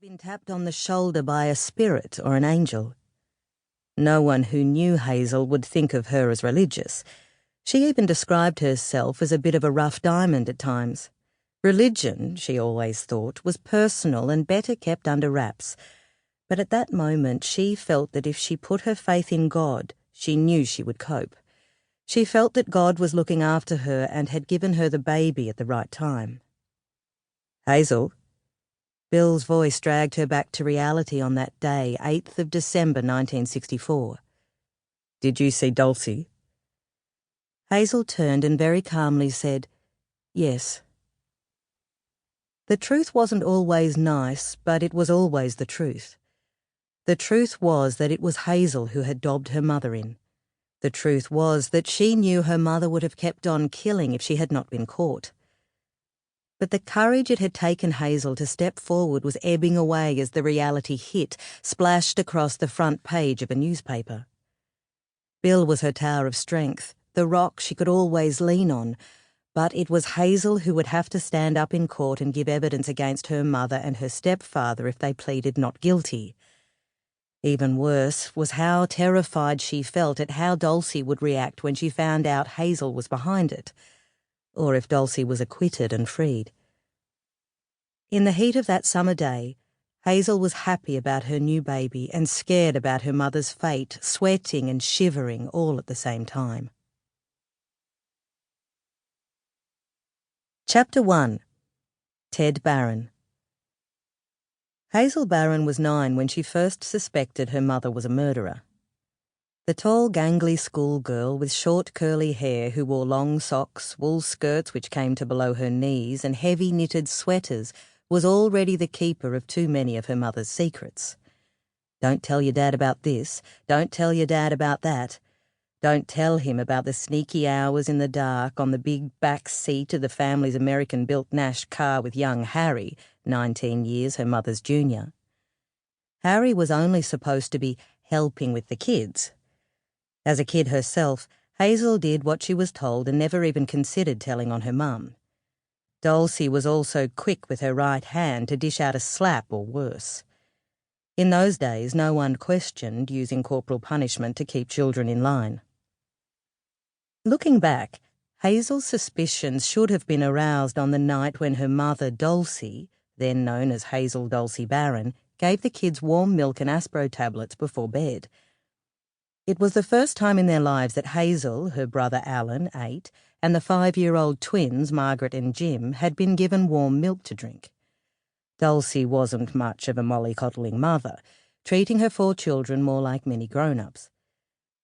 Been tapped on the shoulder by a spirit or an angel. No one who knew Hazel would think of her as religious. She even described herself as a bit of a rough diamond at times. Religion, she always thought, was personal and better kept under wraps. But at that moment she felt that if she put her faith in God, she knew she would cope. She felt that God was looking after her and had given her the baby at the right time. "Hazel?" Bill's voice dragged her back to reality on that day, 8th of December 1964. "Did you see Dulcie?" Hazel turned and very calmly said, "Yes." The truth wasn't always nice, but it was always the truth. The truth was that it was Hazel who had dobbed her mother in. The truth was that she knew her mother would have kept on killing if she had not been caught. But the courage it had taken Hazel to step forward was ebbing away as the reality hit, splashed across the front page of a newspaper. Bill was her tower of strength, the rock she could always lean on, but it was Hazel who would have to stand up in court and give evidence against her mother and her stepfather if they pleaded not guilty. Even worse was how terrified she felt at how Dulcie would react when she found out Hazel was behind it, or if Dulcie was acquitted and freed. In the heat of that summer day, Hazel was happy about her new baby and scared about her mother's fate, sweating and shivering all at the same time. Chapter 1. Ted Barron. Hazel Barron was 9 when she first suspected her mother was a murderer. The tall, gangly schoolgirl with short, curly hair who wore long socks, wool skirts which came to below her knees, and heavy knitted sweaters was already the keeper of too many of her mother's secrets. Don't tell your dad about this. Don't tell your dad about that. Don't tell him about the sneaky hours in the dark on the big back seat of the family's American-built Nash car with young Harry, 19 years her mother's junior. Harry was only supposed to be helping with the kids. As a kid herself, Hazel did what she was told and never even considered telling on her mum. Dulcie was also quick with her right hand to dish out a slap or worse. In those days, no one questioned using corporal punishment to keep children in line. Looking back, Hazel's suspicions should have been aroused on the night when her mother, Dulcie, then known as Hazel Dulcie Barron, gave the kids warm milk and Aspro tablets before bed. It was the first time in their lives that Hazel, her brother Alan, 8, and the 5-year-old twins, Margaret and Jim, had been given warm milk to drink. Dulcie wasn't much of a mollycoddling mother, treating her 4 children more like many grown-ups.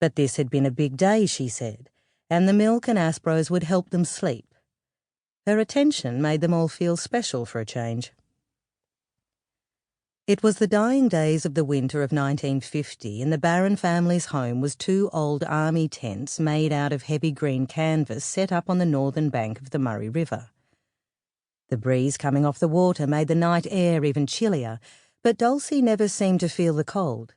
But this had been a big day, she said, and the milk and Aspros would help them sleep. Her attention made them all feel special for a change. It was the dying days of the winter of 1950, and the Barron family's home was 2 old army tents made out of heavy green canvas set up on the northern bank of the Murray River. The breeze coming off the water made the night air even chillier, but Dulcie never seemed to feel the cold.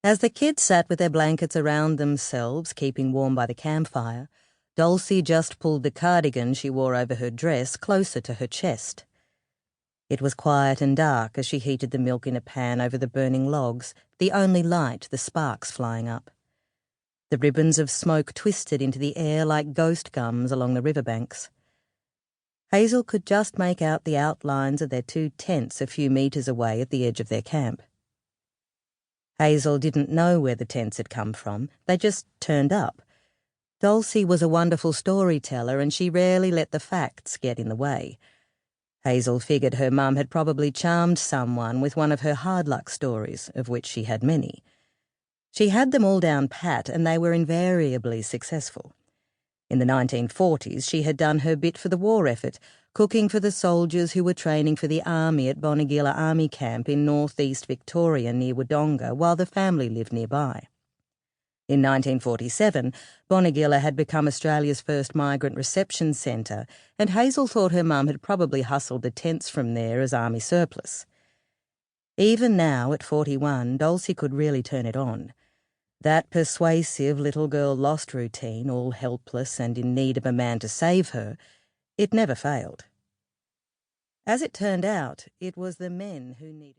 As the kids sat with their blankets around themselves, keeping warm by the campfire, Dulcie just pulled the cardigan she wore over her dress closer to her chest. It was quiet and dark as she heated the milk in a pan over the burning logs, the only light the sparks flying up. The ribbons of smoke twisted into the air like ghost gums along the riverbanks. Hazel could just make out the outlines of their 2 tents a few metres away at the edge of their camp. Hazel didn't know where the tents had come from, they just turned up. Dulcie was a wonderful storyteller and she rarely let the facts get in the way. Hazel figured her mum had probably charmed someone with one of her hard luck stories, of which she had many. She had them all down pat and they were invariably successful. In the 1940s, she had done her bit for the war effort, cooking for the soldiers who were training for the army at Bonegilla Army Camp in northeast Victoria near Wodonga while the family lived nearby. In 1947, Bonegilla had become Australia's first migrant reception centre, and Hazel thought her mum had probably hustled the tents from there as army surplus. Even now, at 41, Dulcie could really turn it on. That persuasive little girl lost routine, all helpless and in need of a man to save her, it never failed. As it turned out, it was the men who needed